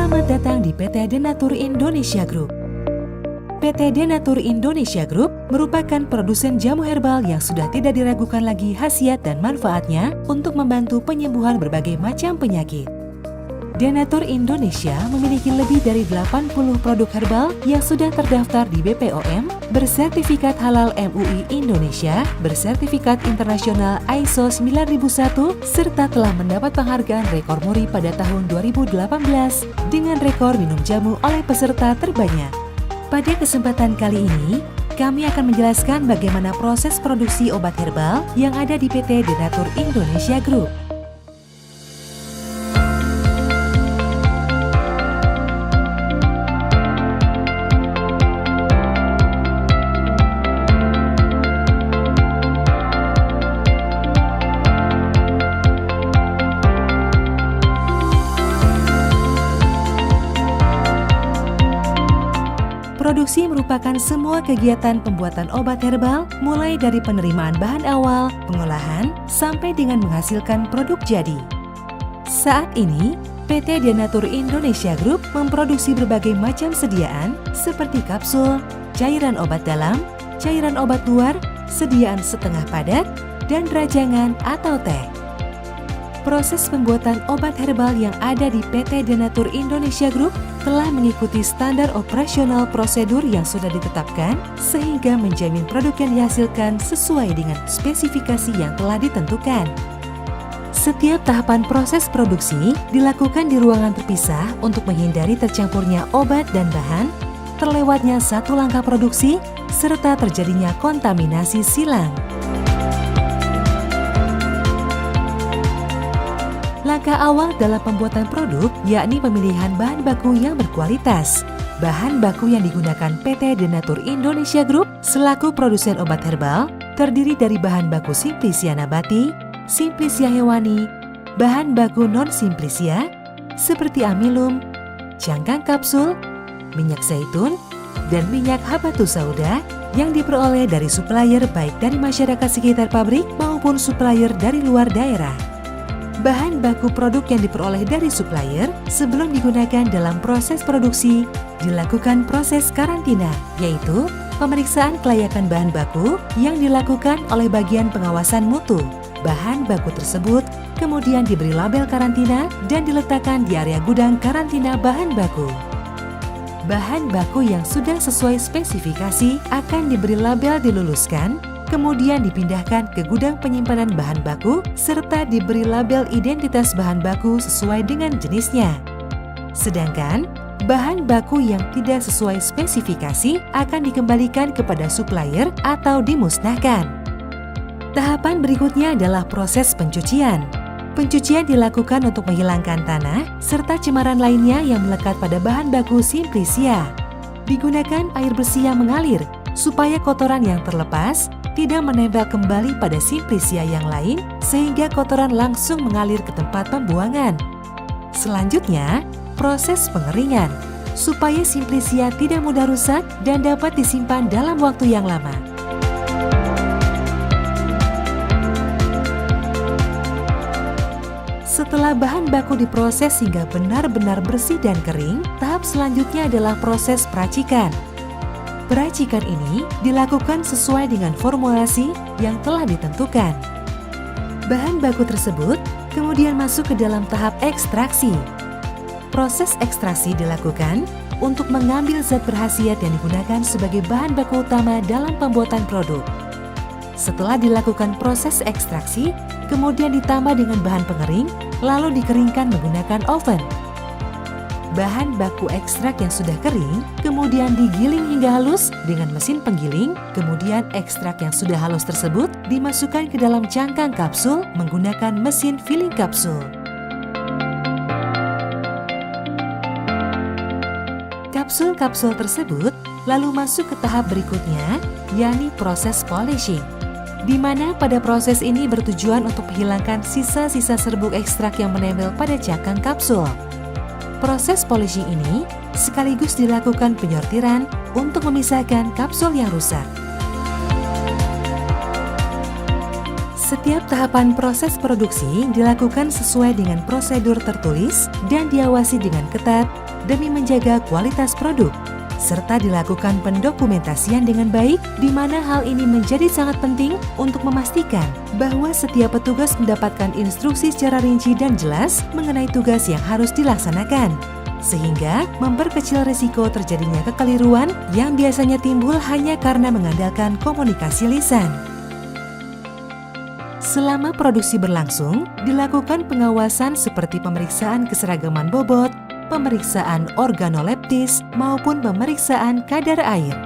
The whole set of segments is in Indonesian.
Selamat datang di PT Denatur Indonesia Group. PT Denatur Indonesia Group merupakan produsen jamu herbal yang sudah tidak diragukan lagi khasiat dan manfaatnya untuk membantu penyembuhan berbagai macam penyakit. Denatur Indonesia memiliki lebih dari 80 produk herbal yang sudah terdaftar di BPOM, bersertifikat halal MUI Indonesia, bersertifikat internasional ISO 9001, serta telah mendapat penghargaan rekor muri pada tahun 2018 dengan rekor minum jamu oleh peserta terbanyak. Pada kesempatan kali ini, kami akan menjelaskan bagaimana proses produksi obat herbal yang ada di PT Denatur Indonesia Group. Produksi merupakan semua kegiatan pembuatan obat herbal, mulai dari penerimaan bahan awal, pengolahan, sampai dengan menghasilkan produk jadi. Saat ini, PT Denatur Indonesia Group memproduksi berbagai macam sediaan seperti kapsul, cairan obat dalam, cairan obat luar, sediaan setengah padat, dan rajangan atau teh. Proses pembuatan obat herbal yang ada di PT Denatur Indonesia Group telah mengikuti standar operasional prosedur yang sudah ditetapkan sehingga menjamin produk yang dihasilkan sesuai dengan spesifikasi yang telah ditentukan. Setiap tahapan proses produksi dilakukan di ruangan terpisah untuk menghindari tercampurnya obat dan bahan, terlewatnya satu langkah produksi, serta terjadinya kontaminasi silang. Langkah awal dalam pembuatan produk yakni pemilihan bahan baku yang berkualitas. Bahan baku yang digunakan PT Denatur Indonesia Group selaku produsen obat herbal terdiri dari bahan baku Simplicia nabati, Simplicia hewani, bahan baku non-Simplicia seperti amilum, cangkang kapsul, minyak zaitun, dan minyak habatus sauda yang diperoleh dari supplier baik dari masyarakat sekitar pabrik maupun supplier dari luar daerah. Bahan baku produk yang diperoleh dari supplier sebelum digunakan dalam proses produksi dilakukan proses karantina, yaitu pemeriksaan kelayakan bahan baku yang dilakukan oleh bagian pengawasan mutu. Bahan baku tersebut kemudian diberi label karantina dan diletakkan di area gudang karantina bahan baku. Bahan baku yang sudah sesuai spesifikasi akan diberi label diluluskan, kemudian dipindahkan ke gudang penyimpanan bahan baku serta diberi label identitas bahan baku sesuai dengan jenisnya. Sedangkan bahan baku yang tidak sesuai spesifikasi akan dikembalikan kepada supplier atau dimusnahkan. Tahapan berikutnya adalah proses pencucian. Pencucian dilakukan untuk menghilangkan tanah serta cemaran lainnya yang melekat pada bahan baku Simplicia. Digunakan air bersih yang mengalir supaya kotoran yang terlepas tidak menempel kembali pada Simplicia yang lain sehingga kotoran langsung mengalir ke tempat pembuangan. Selanjutnya, proses pengeringan supaya Simplicia tidak mudah rusak dan dapat disimpan dalam waktu yang lama. Setelah bahan baku diproses hingga benar-benar bersih dan kering, tahap selanjutnya adalah proses peracikan. Peracikan ini dilakukan sesuai dengan formulasi yang telah ditentukan. Bahan baku tersebut kemudian masuk ke dalam tahap ekstraksi. Proses ekstraksi dilakukan untuk mengambil zat berkhasiat yang digunakan sebagai bahan baku utama dalam pembuatan produk. Setelah dilakukan proses ekstraksi, kemudian ditambah dengan bahan pengering, lalu dikeringkan menggunakan oven. Bahan baku ekstrak yang sudah kering kemudian digiling hingga halus dengan mesin penggiling, kemudian ekstrak yang sudah halus tersebut dimasukkan ke dalam cangkang kapsul menggunakan mesin filling kapsul. Kapsul-kapsul tersebut lalu masuk ke tahap berikutnya, yakni proses polishing, di mana pada proses ini bertujuan untuk menghilangkan sisa-sisa serbuk ekstrak yang menempel pada cangkang kapsul. Proses polishing ini sekaligus dilakukan penyortiran untuk memisahkan kapsul yang rusak. Setiap tahapan proses produksi dilakukan sesuai dengan prosedur tertulis dan diawasi dengan ketat demi menjaga kualitas produk, serta dilakukan pendokumentasian dengan baik, di mana hal ini menjadi sangat penting untuk memastikan bahwa setiap petugas mendapatkan instruksi secara rinci dan jelas mengenai tugas yang harus dilaksanakan, sehingga memperkecil risiko terjadinya kekeliruan yang biasanya timbul hanya karena mengandalkan komunikasi lisan. Selama produksi berlangsung, dilakukan pengawasan seperti pemeriksaan keseragaman bobot, pemeriksaan organoleptis, maupun pemeriksaan kadar air.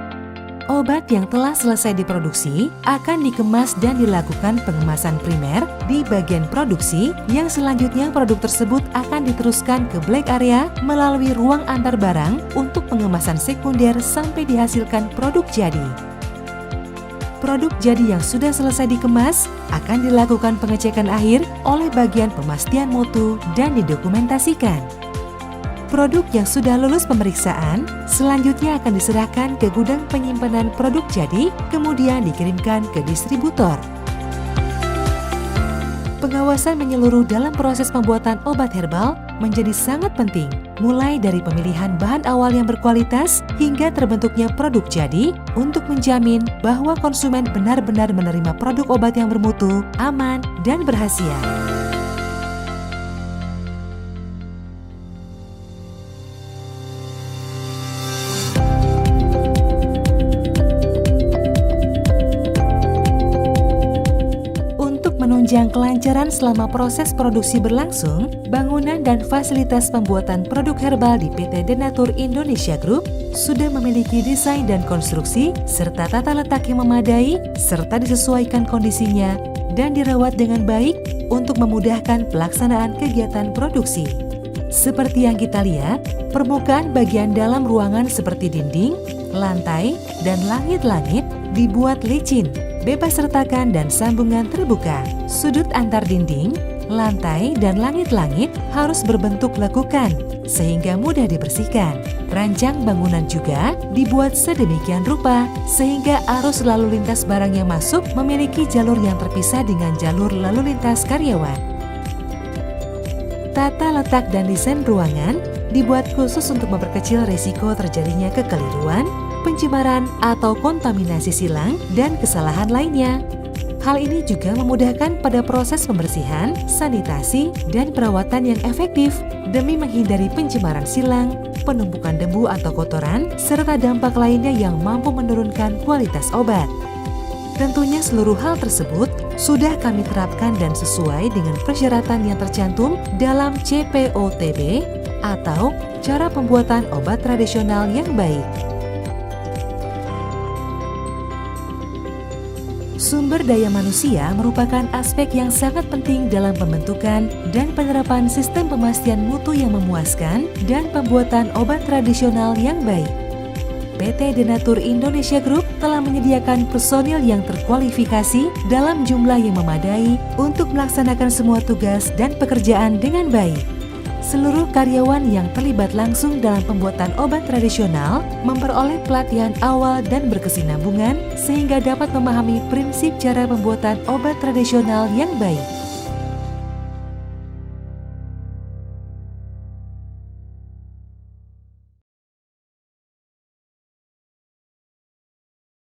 Obat yang telah selesai diproduksi akan dikemas dan dilakukan pengemasan primer di bagian produksi, yang selanjutnya produk tersebut akan diteruskan ke black area melalui ruang antar barang untuk pengemasan sekunder sampai dihasilkan produk jadi. Produk jadi yang sudah selesai dikemas akan dilakukan pengecekan akhir oleh bagian pemastian mutu dan didokumentasikan. Produk yang sudah lulus pemeriksaan selanjutnya akan diserahkan ke gudang penyimpanan produk jadi, kemudian dikirimkan ke distributor. Pengawasan menyeluruh dalam proses pembuatan obat herbal menjadi sangat penting, mulai dari pemilihan bahan awal yang berkualitas hingga terbentuknya produk jadi, untuk menjamin bahwa konsumen benar-benar menerima produk obat yang bermutu, aman, dan berkhasiat. Menunjang kelancaran selama proses produksi berlangsung, bangunan dan fasilitas pembuatan produk herbal di PT Denatur Indonesia Group sudah memiliki desain dan konstruksi serta tata letak yang memadai serta disesuaikan kondisinya dan dirawat dengan baik untuk memudahkan pelaksanaan kegiatan produksi. Seperti yang kita lihat, permukaan bagian dalam ruangan seperti dinding, lantai, dan langit-langit dibuat licin, bebas retakan dan sambungan terbuka. Sudut antar dinding, lantai, dan langit-langit harus berbentuk lekukan sehingga mudah dibersihkan. Rancang bangunan juga dibuat sedemikian rupa sehingga arus lalu lintas barang yang masuk memiliki jalur yang terpisah dengan jalur lalu lintas karyawan. Tata letak dan desain ruangan dibuat khusus untuk memperkecil risiko terjadinya kekeliruan, pencemaran atau kontaminasi silang, dan kesalahan lainnya. Hal ini juga memudahkan pada proses pembersihan, sanitasi, dan perawatan yang efektif demi menghindari pencemaran silang, penumpukan debu atau kotoran, serta dampak lainnya yang mampu menurunkan kualitas obat. Tentunya seluruh hal tersebut sudah kami terapkan dan sesuai dengan persyaratan yang tercantum dalam CPOTB atau cara pembuatan obat tradisional yang baik. Sumber daya manusia merupakan aspek yang sangat penting dalam pembentukan dan penerapan sistem pemastian mutu yang memuaskan dan pembuatan obat tradisional yang baik. PT Denatur Indonesia Group telah menyediakan personil yang terkualifikasi dalam jumlah yang memadai untuk melaksanakan semua tugas dan pekerjaan dengan baik. Seluruh karyawan yang terlibat langsung dalam pembuatan obat tradisional memperoleh pelatihan awal dan berkesinambungan sehingga dapat memahami prinsip cara pembuatan obat tradisional yang baik.